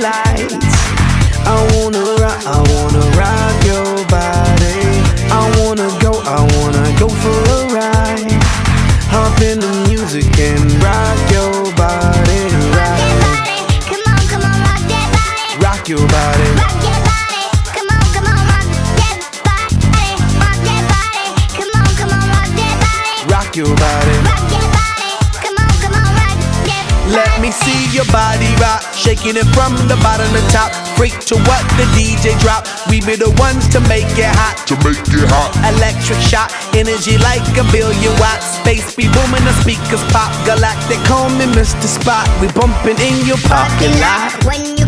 lights. I wanna rock your body. I wanna go for a ride. Hop in the music and rock your body. Come on, come on, rock that body. Rock your body. Rock your body. Come on, come on, rock that body. Rock that body. Come on, come on, rock that body. Rock your body. Rock your body. Come on, come on, rock that body. Let me see your body rock, shaking it from the bottom to top. Freak to what the DJ drop. We be the ones to make it hot. Electric shock, energy like a billion watts. Space be booming, the speakers pop. Galactic, call me Mr. Spot. We bumping in your parking lot. When you